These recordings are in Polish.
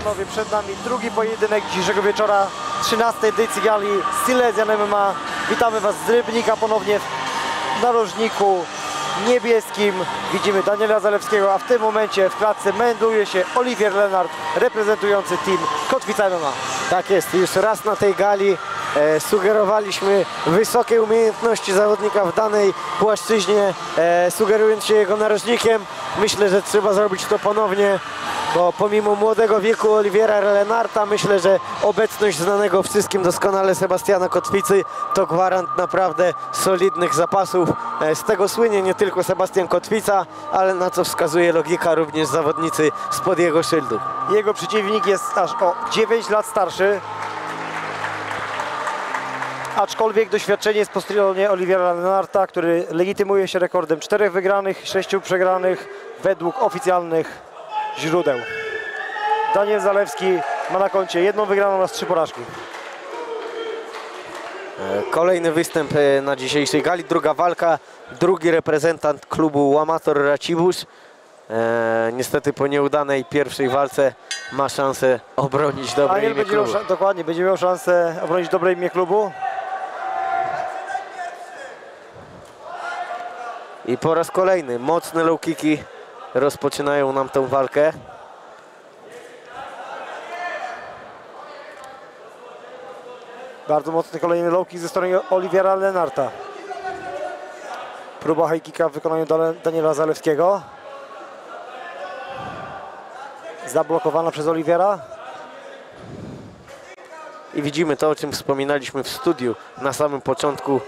panowie, przed nami drugi pojedynek dzisiejszego wieczora 13. edycji gali Silesian MMA. Witamy Was z Rybnika ponownie w narożniku niebieskim. Widzimy Daniela Zalewskiego, a w tym momencie w klatce melduje się Olivier Lenart, reprezentujący team Kotwica MMA. Tak jest, już raz na tej gali sugerowaliśmy wysokie umiejętności zawodnika w danej płaszczyźnie, sugerując się jego narożnikiem. Myślę, że trzeba zrobić to ponownie, bo pomimo młodego wieku Oliviera Lenarta myślę, że obecność znanego wszystkim doskonale Sebastiana Kotwicy to gwarant naprawdę solidnych zapasów. Z tego słynie nie tylko Sebastian Kotwica, ale na co wskazuje logika, również zawodnicy spod jego szyldu. Jego przeciwnik jest aż o 9 lat starszy, aczkolwiek doświadczenie jest po stronie Oliviera Lenarta, który legitymuje się rekordem 4 wygranych, 6 przegranych według oficjalnych źródeł. Daniel Zalewski ma na koncie 1 wygraną oraz 3 porażki. Kolejny występ na dzisiejszej gali, druga walka, drugi reprezentant klubu Łamator Racibórz. Niestety po nieudanej pierwszej walce ma szansę obronić dobre imię klubu. Dokładnie, będzie miał szansę obronić dobre imię klubu. I po raz kolejny mocne low kicki rozpoczynają nam tę walkę. Bardzo mocny kolejny low kick ze strony Oliviera Lenarta. Próba high kicka w wykonaniu Daniela Zalewskiego. Zablokowana przez Oliviera. I widzimy to, o czym wspominaliśmy w studiu na samym początku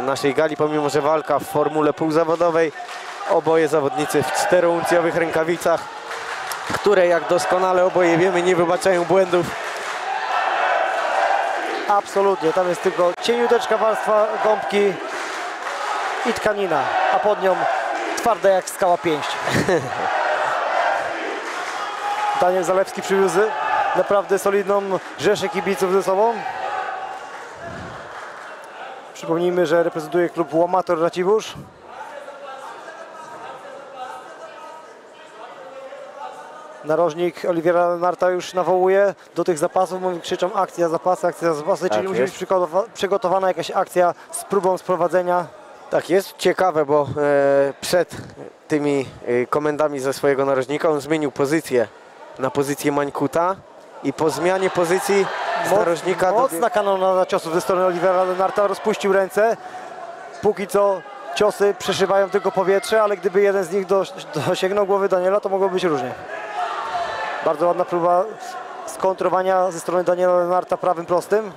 naszej gali. Pomimo że walka w formule półzawodowej, oboje zawodnicy w 4-uncjowych rękawicach, które, jak doskonale oboje wiemy, nie wybaczają błędów. Absolutnie, tam jest tylko cieniuteczka warstwa gąbki i tkanina, a pod nią twarda jak skała pięść. Daniel Zalewski przywiózł naprawdę solidną rzeszę kibiców ze sobą. Przypomnijmy, że reprezentuje klub Łamator Racibórz. Narożnik Oliviera Lenarta już nawołuje do tych zapasów, krzyczą akcja zapasy, czyli tak musi być przygotowana jakaś akcja z próbą sprowadzenia. Tak jest, ciekawe, bo przed tymi komendami ze swojego narożnika on zmienił pozycję na pozycję Mańkuta i po zmianie pozycji z narożnika... Mocna kanonada ciosów ze strony Oliviera Lenarta, rozpuścił ręce. Póki co ciosy przeszywają tylko powietrze, ale gdyby jeden z nich dosięgnął głowy Daniela, to mogło być różnie. Bardzo ładna próba skontrowania ze strony Daniela Lenarta prawym prostym.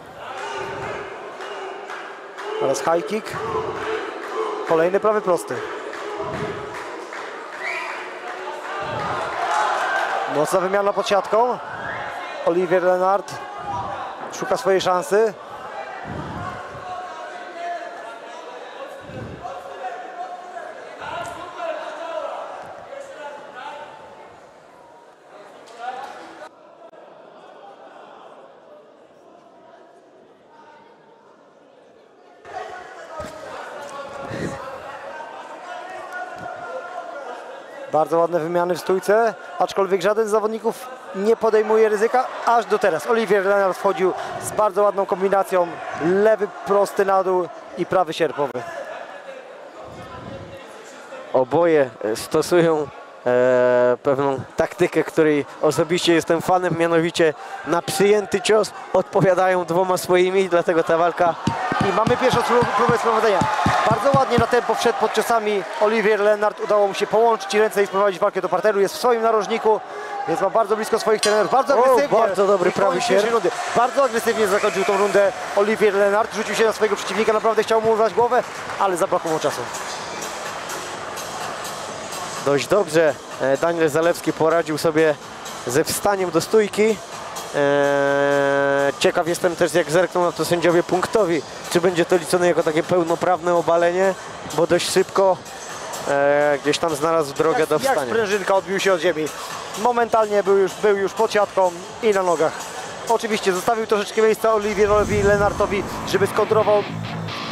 Teraz high kick. Kolejny prawy prosty. Mocna wymiana pod siatką. Olivier Lenart szuka swojej szansy. Bardzo ładne wymiany w stójce, aczkolwiek żaden z zawodników nie podejmuje ryzyka aż do teraz. Olivier Lenart wchodził z bardzo ładną kombinacją, lewy prosty na dół i prawy sierpowy. Oboje stosują pewną taktykę, której osobiście jestem fanem, mianowicie na przyjęty cios odpowiadają 2 swoimi, dlatego ta walka... I mamy pierwszą próbę sprowadzenia. Bardzo ładnie na tempo wszedł pod ciosami Olivier Lenart. Udało mu się połączyć ręce i sprowadzić walkę do parteru. Jest w swoim narożniku, więc ma bardzo blisko swoich trenerów. Bardzo agresywnie. Bardzo dobry prawy sierp. Bardzo agresywnie zakończył tą rundę Olivier Lenart. Rzucił się na swojego przeciwnika, naprawdę chciał mu urwać głowę, ale zabrakło czasu. Dość dobrze Daniel Zalewski poradził sobie ze wstaniem do stójki. Ciekaw jestem też, jak zerkną na to sędziowie punktowi, czy będzie to liczone jako takie pełnoprawne obalenie, bo dość szybko gdzieś tam znalazł drogę do wstania. Jak sprężynka odbił się od ziemi. Momentalnie był już pod siatką i na nogach. Oczywiście zostawił troszeczkę miejsca Olivierowi Lenartowi, żeby skontrował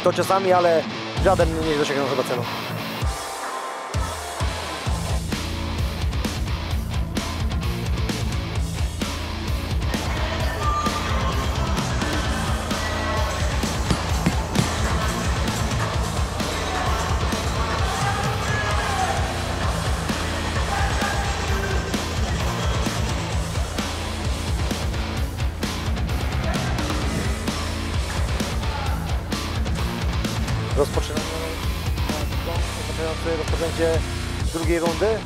to ciosami, ale żaden nie dosięgnął chyba celu. Rozpoczynamy oznaczający rozpoczęcie drugiej rundy.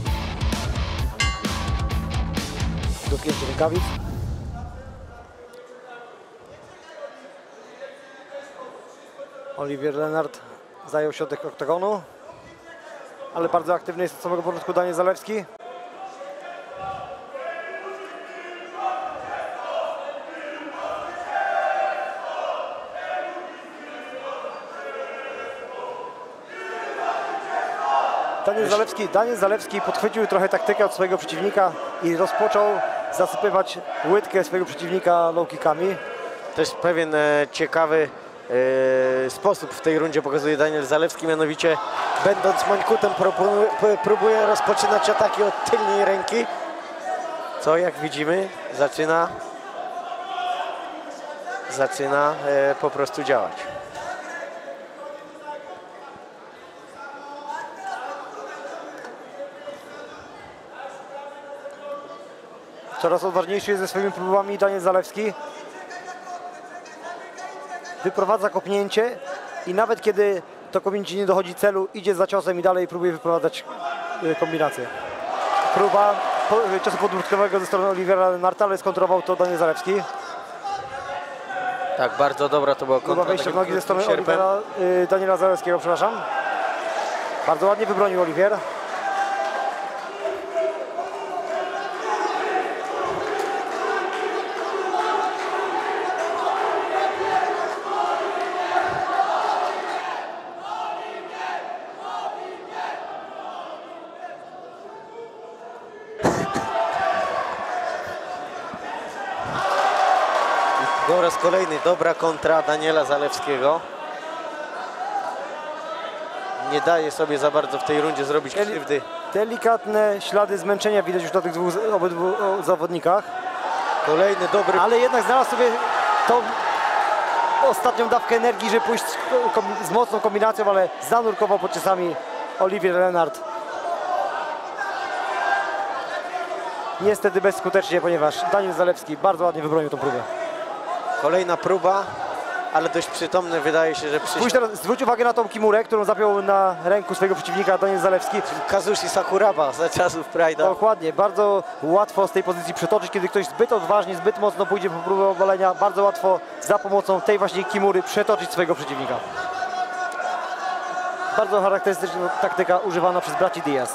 Dopięcie rękawic. Olivier Lenart zajął środek oktagonu, ale bardzo aktywny jest od samego początku Daniel Zalewski. Daniel Zalewski podchwycił trochę taktykę od swojego przeciwnika i rozpoczął zasypywać łydkę swojego przeciwnika low kickami. Też pewien ciekawy sposób w tej rundzie pokazuje Daniel Zalewski, mianowicie będąc mańkutem próbuje rozpoczynać ataki od tylnej ręki, co jak widzimy zaczyna po prostu działać. Coraz odważniejszy jest ze swoimi próbami Daniel Zalewski. Wyprowadza kopnięcie i nawet kiedy to kopnięcie nie dochodzi celu, idzie za ciosem i dalej próbuje wyprowadzać kombinację. Próba ciosu podbródkowego ze strony Oliviera Lenarta, ale skontrował to Daniel Zalewski. Tak, bardzo dobra to była Próba kontra wejścia w takim nogi ze strony krótkim sierpem. Daniela Zalewskiego, przepraszam. Bardzo ładnie wybronił Olivier. Po raz kolejny dobra kontra Daniela Zalewskiego. Nie daje sobie za bardzo w tej rundzie zrobić krzywdy. Delikatne ślady zmęczenia widać już na tych obydwu zawodnikach. Kolejny dobry... Ale jednak znalazł sobie tą ostatnią dawkę energii, żeby pójść z mocną kombinacją, ale zanurkował pod ciosami Olivier Lenart. Niestety bezskutecznie, ponieważ Daniel Zalewski bardzo ładnie wybronił tą próbę. Kolejna próba, ale dość przytomny, wydaje się, że Spójrz teraz, zwróć uwagę na tą kimurę, którą zapiął na ręku swojego przeciwnika Daniel Zalewski. Kazushi Sakuraba za czasów Pride'a. Dokładnie, bardzo łatwo z tej pozycji przetoczyć, kiedy ktoś zbyt odważnie, zbyt mocno pójdzie po próbę obalenia, bardzo łatwo za pomocą tej właśnie kimury przetoczyć swojego przeciwnika. Bardzo charakterystyczna taktyka używana przez braci Diaz.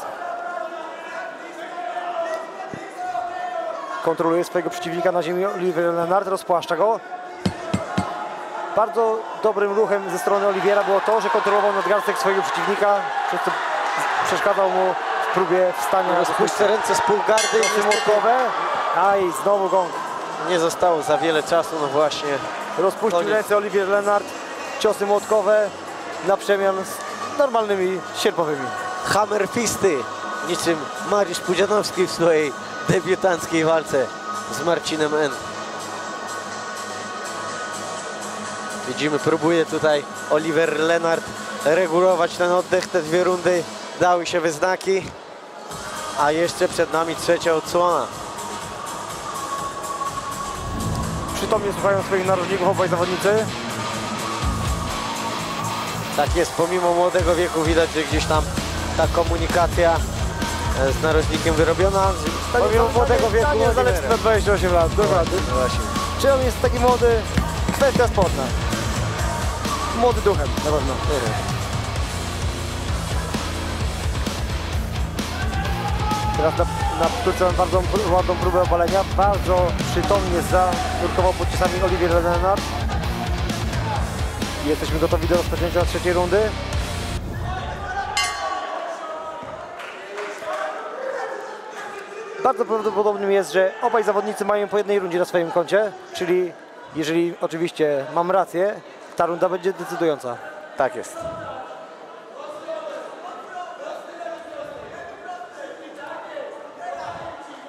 Kontroluje swojego przeciwnika na ziemi Olivier Lenart, rozpłaszcza go. Bardzo dobrym ruchem ze strony Oliviera było to, że kontrolował nadgarstek swojego przeciwnika, przez co przeszkadzał mu w próbie wstania. Rozpuśćcie ręce z półgardy i młotkowe. A i znowu gong. nie zostało za wiele czasu, no właśnie. Rozpuścił Koniec. ręce Olivier Lenart, ciosy młotkowe na przemian z normalnymi sierpowymi. Hammer fisty, niczym Mariusz Pudzianowski w swojej debiutanckiej walce z Marcinem N. Widzimy, próbuje tutaj Olivier Lenart regulować ten oddech. Te dwie rundy dały się we znaki, a jeszcze przed nami trzecia odsłona. Przytomnie słuchają swoich narożników obaj zawodnicy. Tak jest, pomimo młodego wieku widać, że gdzieś tam ta komunikacja z narożnikiem wyrobiona. Pomimo młodego wieku Daniel Zalewski ma 28 lat, dokładnie. No właśnie. Czy on jest taki młody? Kwestia sporna. Młody duchem, na pewno. Teraz na powtórce mam bardzo ładną próbę obalenia. Bardzo przytomnie zanurkował pod ciosami Olivier Lenart. Jesteśmy gotowi do rozpoczęcia trzeciej rundy. Bardzo prawdopodobnym jest, że obaj zawodnicy mają po jednej rundzie na swoim koncie, czyli jeżeli oczywiście mam rację, ta runda będzie decydująca. Tak jest.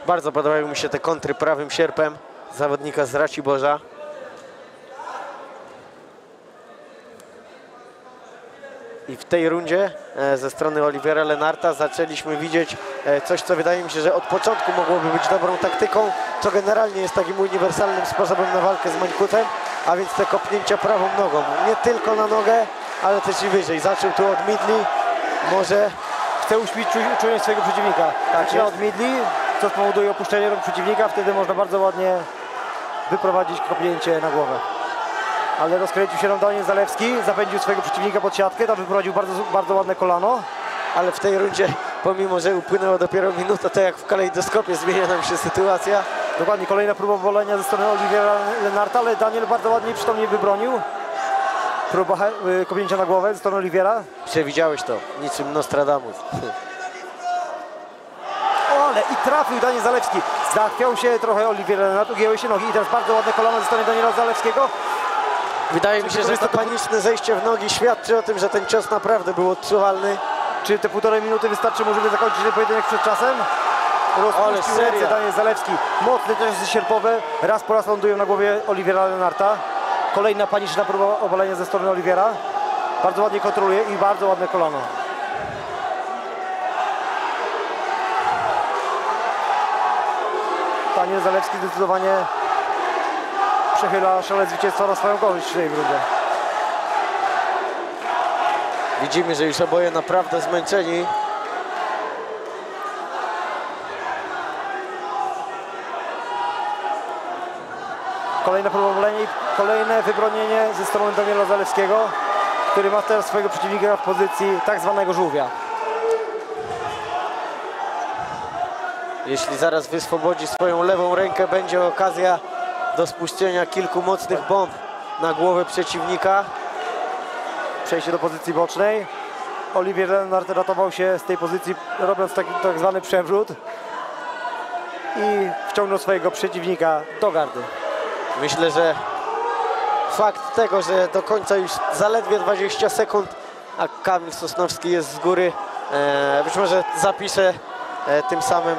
Bardzo podobają mi się te kontry prawym sierpem zawodnika z Raciborza. I w tej rundzie ze strony Oliviera Lenarta zaczęliśmy widzieć coś, co wydaje mi się, że od początku mogłoby być dobrą taktyką, co generalnie jest takim uniwersalnym sposobem na walkę z Mańkutem, a więc te kopnięcia prawą nogą. Nie tylko na nogę, ale też i wyżej. Zaczął tu od midli, może Chce uśpić czujność swojego przeciwnika. Tak Zaczyna jest. od midli, co spowoduje opuszczenie rąk przeciwnika, wtedy można bardzo ładnie wyprowadzić kopnięcie na głowę. Ale rozkręcił się Daniel Zalewski, zapędził swojego przeciwnika pod siatkę, tam wyprowadził bardzo ładne kolano. ale w tej rundzie, pomimo że upłynęła dopiero minuta, to jak w kalejdoskopie zmienia nam się sytuacja. Dokładnie, kolejna próba obalenia ze strony Oliviera Lenarta, ale Daniel bardzo ładnie i przytomnie wybronił. Próba kopnięcia na głowę ze strony Oliviera. Przewidziałeś to, niczym Nostradamus. O, ale i trafił Daniel Zalewski. Zachwiał się trochę Olivier Lenart, ugięły się nogi i teraz bardzo ładne kolano ze strony Daniela Zalewskiego. Wydaje mi się, że to paniczne zejście w nogi świadczy o tym, że ten cios naprawdę był odczuwalny. Czy te 1,5 minuty wystarczy mu, żeby zakończyć ten pojedynek przed czasem? Rozpuścił seria. ręce Daniel Zalewski. Mocne ciosy sierpowe. Raz po raz lądują na głowie Oliviera Lenarta. Kolejna paniczna próba obalenia ze strony Oliviera. Bardzo ładnie kontroluje i bardzo ładne kolano. Daniel Zalewski zdecydowanie przechyla szale zwycięstwa na swoją korzyść w tej rundzie. Widzimy, że już oboje naprawdę zmęczeni. Kolejne próba obalenia i kolejne wybronienie ze strony Daniela Zalewskiego, który ma teraz swojego przeciwnika w pozycji tak zwanego żółwia. Jeśli zaraz wyswobodzi swoją lewą rękę, będzie okazja do spuszczenia kilku mocnych bomb na głowę przeciwnika. Przejście do pozycji bocznej. Olivier Lenart ratował się z tej pozycji, robiąc tak zwany przewrót i wciągnął swojego przeciwnika do gardy. Myślę, że fakt tego, że do końca już zaledwie 20 sekund, a Kamil Sosnowski jest z góry, być może zapisze tym samym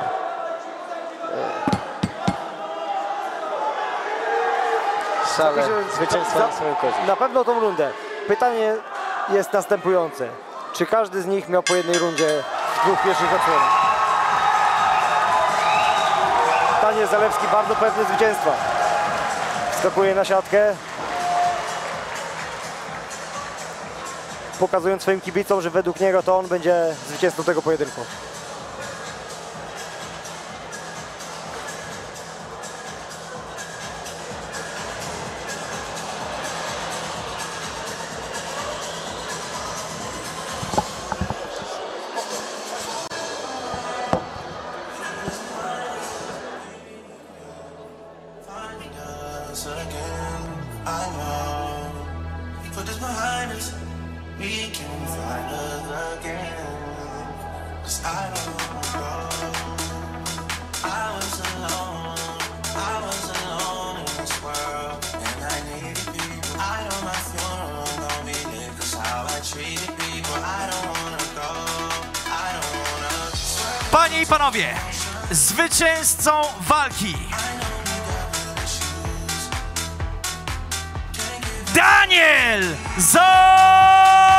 szalę zwycięstwa na swoją korzyść. Na pewno tą rundę. Pytanie jest następujące. Czy każdy z nich miał po jednej rundzie w dwóch pierwszych odsłonach? Daniel Zalewski bardzo pewny zwycięstwa. Wskakuje na siatkę. Pokazując swoim kibicom, że według niego to on będzie zwycięzcą tego pojedynku. Again, I know. Put this behind us. We can find us again. 'Cause I don't wanna go. I was alone in this world, and I needed people. I know my funeral gon' be lit 'cause how I treated people. I don't wanna go. I don't wanna. Panie i panowie, zwycięzcą walki Daniel Zalewski!